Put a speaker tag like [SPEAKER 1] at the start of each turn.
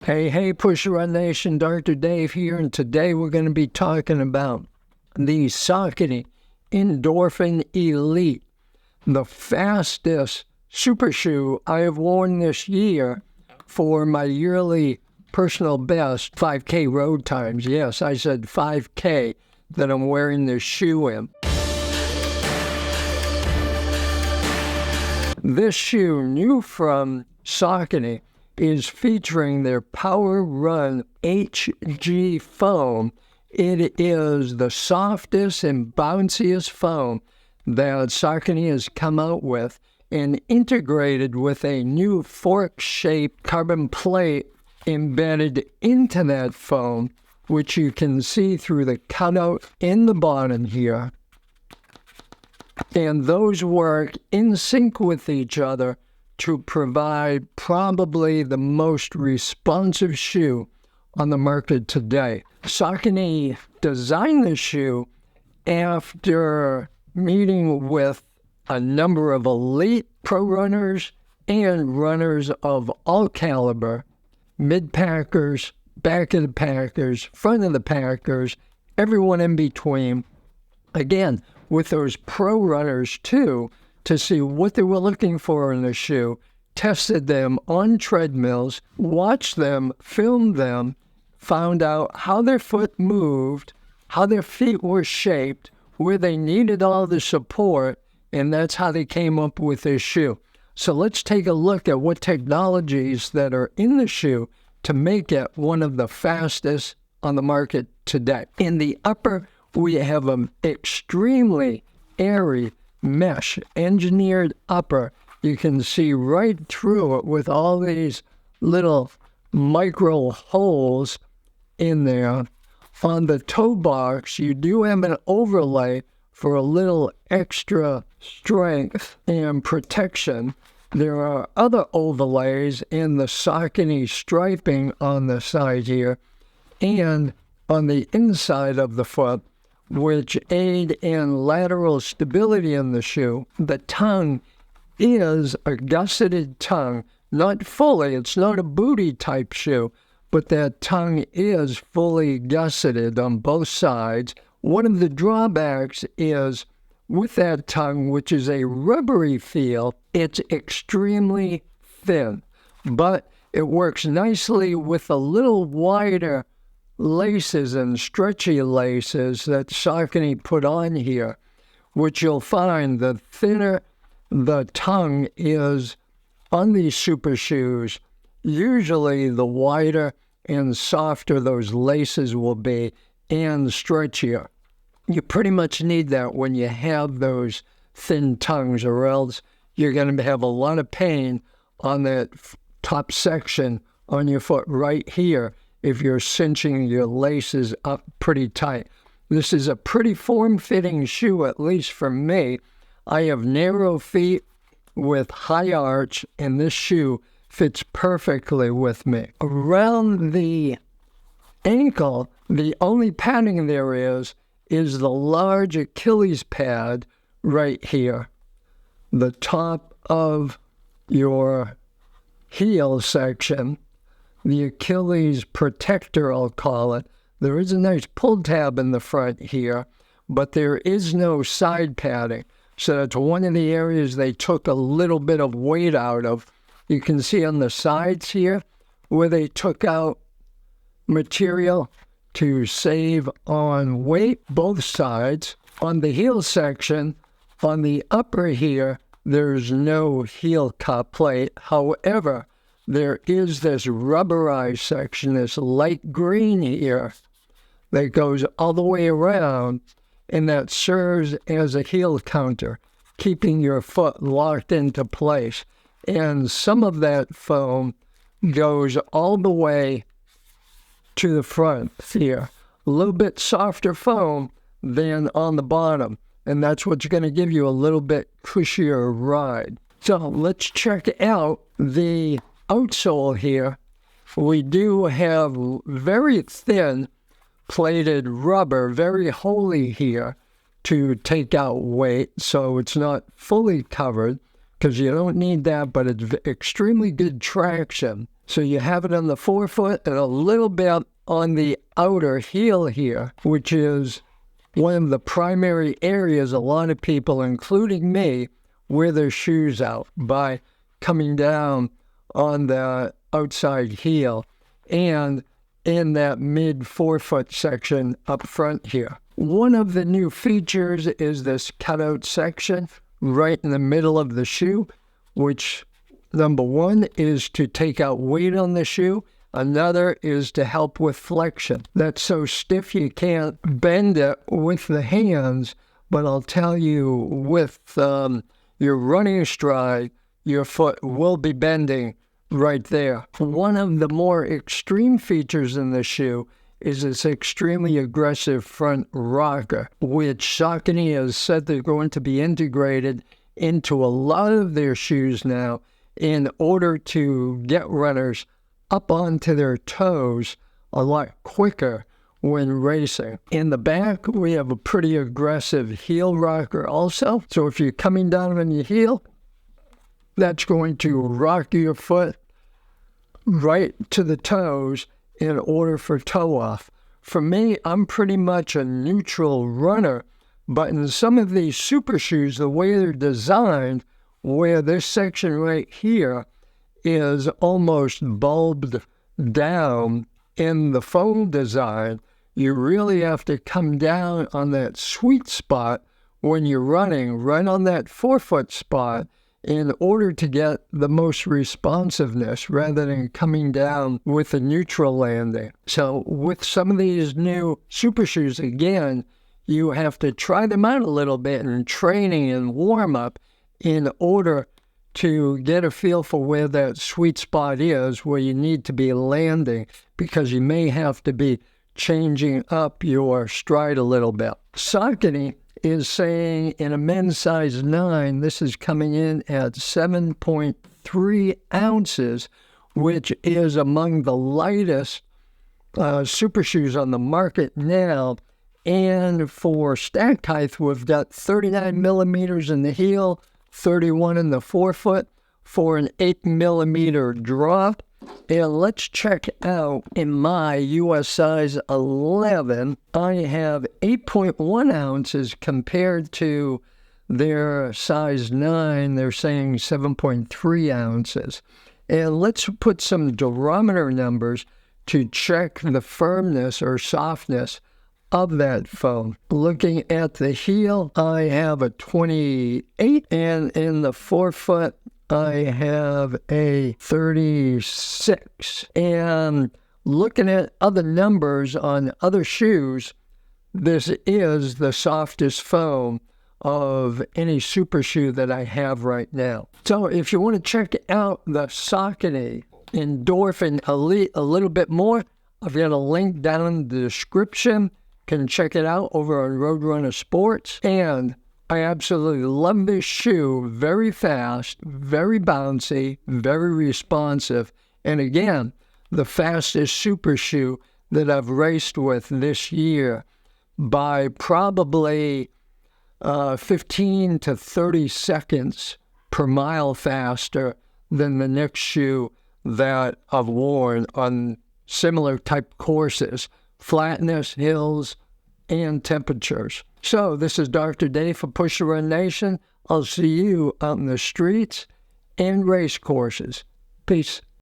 [SPEAKER 1] Hey, Push Run Nation, Dr. Dave here, and today we're going to be talking about the Saucony Endorphin Elite, the fastest super shoe I have worn this year for my yearly personal best 5K road times. Yes, I said 5K that I'm wearing this shoe in. This shoe, new from Saucony, is featuring their Power Run HG foam. It is the softest and bounciest foam that Saucony has come out with, and integrated with a new fork-shaped carbon plate embedded into that foam, which you can see through the cutout in the bottom here. And those work in sync with each other to provide probably the most responsive shoe on the market today. Saucony designed the shoe after meeting with a number of elite pro runners and runners of all caliber, mid-packers, back of the packers, front of the packers, everyone in between. Again, with those pro runners too, to see what they were looking for in the shoe, tested them on treadmills, watched them, filmed them, found out how their foot moved, how their feet were shaped, where they needed all the support, and that's how they came up with this shoe. So let's take a look at what technologies that are in the shoe to make it one of the fastest on the market today. In the upper, we have an extremely airy mesh engineered upper. You can see right through it with all these little micro holes in there. On the toe box, you do have an overlay for a little extra strength and protection. There are other overlays in the Saucony striping on the side here and on the inside of the foot, which aid in lateral stability in the shoe. The tongue is a gusseted tongue, not fully, it's not a booty type shoe, but that tongue is fully gusseted on both sides. One of the drawbacks is with that tongue, which is a rubbery feel, it's extremely thin, but it works nicely with a little wider laces and stretchy laces that Saucony put on here, which you'll find the thinner the tongue is on these super shoes, usually the wider and softer those laces will be and stretchier. You pretty much need that when you have those thin tongues, or else you're going to have a lot of pain on that top section on your foot right here if you're cinching your laces up pretty tight. This is a pretty form-fitting shoe, at least for me. I have narrow feet with high arch, and this shoe fits perfectly with me. Around the ankle, the only padding there is the large Achilles pad right here. The top of your heel section, the Achilles protector, I'll call it. There is a nice pull tab in the front here, but there is no side padding. So that's one of the areas they took a little bit of weight out of. You can see on the sides here where they took out material to save on weight, both sides. On the heel section, on the upper here, there's no heel cup plate. However, there is this rubberized section, this light green here, that goes all the way around, and that serves as a heel counter, keeping your foot locked into place. And some of that foam goes all the way to the front here. A little bit softer foam than on the bottom, and that's what's going to give you a little bit cushier ride. So let's check out the outsole here. We do have very thin plated rubber, very holey here to take out weight, so it's not fully covered because you don't need that, but it's extremely good traction. So you have it on the forefoot and a little bit on the outer heel here, which is one of the primary areas a lot of people, including me, wear their shoes out by coming down on the outside heel and in that mid-forefoot section up front here. One of the new features is this cutout section right in the middle of the shoe, which number one is to take out weight on the shoe. Another is to help with flexion. That's so stiff you can't bend it with the hands, but I'll tell you, with your running stride, your foot will be bending right there. One of the more extreme features in the shoe is this extremely aggressive front rocker, which Saucony has said they're going to be integrated into a lot of their shoes now in order to get runners up onto their toes a lot quicker when racing. In the back, we have a pretty aggressive heel rocker also. So if you're coming down on your heel, that's going to rock your foot right to the toes in order for toe off. For me, I'm pretty much a neutral runner, but in some of these super shoes, the way they're designed, where this section right here is almost bulbed down in the foam design, you really have to come down on that sweet spot when you're running, right on that forefoot spot, in order to get the most responsiveness rather than coming down with a neutral landing. So with some of these new super shoes, again, you have to try them out a little bit in training and warm up in order to get a feel for where that sweet spot is, where you need to be landing, because you may have to be changing up your stride a little bit. Saucony is saying in a men's size 9, this is coming in at 7.3 ounces, which is among the lightest super shoes on the market now. And for stack height, we've got 39 millimeters in the heel, 31 in the forefoot for an 8 millimeter drop. And let's check out in my US size 11, I have 8.1 ounces compared to their size 9. They're saying 7.3 ounces. And let's put some durometer numbers to check the firmness or softness of that foam. Looking at the heel, I have a 28, and in the forefoot, I have a 36. And looking at other numbers on other shoes, this is the softest foam of any super shoe that I have right now. So if you want to check out the Saucony Endorphin Elite a little bit more, I've got a link down in the description. Can check it out over on Roadrunner Sports. And I absolutely love this shoe. Very fast, very bouncy, very responsive. And again, the fastest super shoe that I've raced with this year by probably 15 to 30 seconds per mile faster than the next shoe that I've worn on similar type courses, flatness, hills, and temperatures. So this is Dr. Dave for Push to Run Nation. I'll see you out in the streets and race courses. Peace.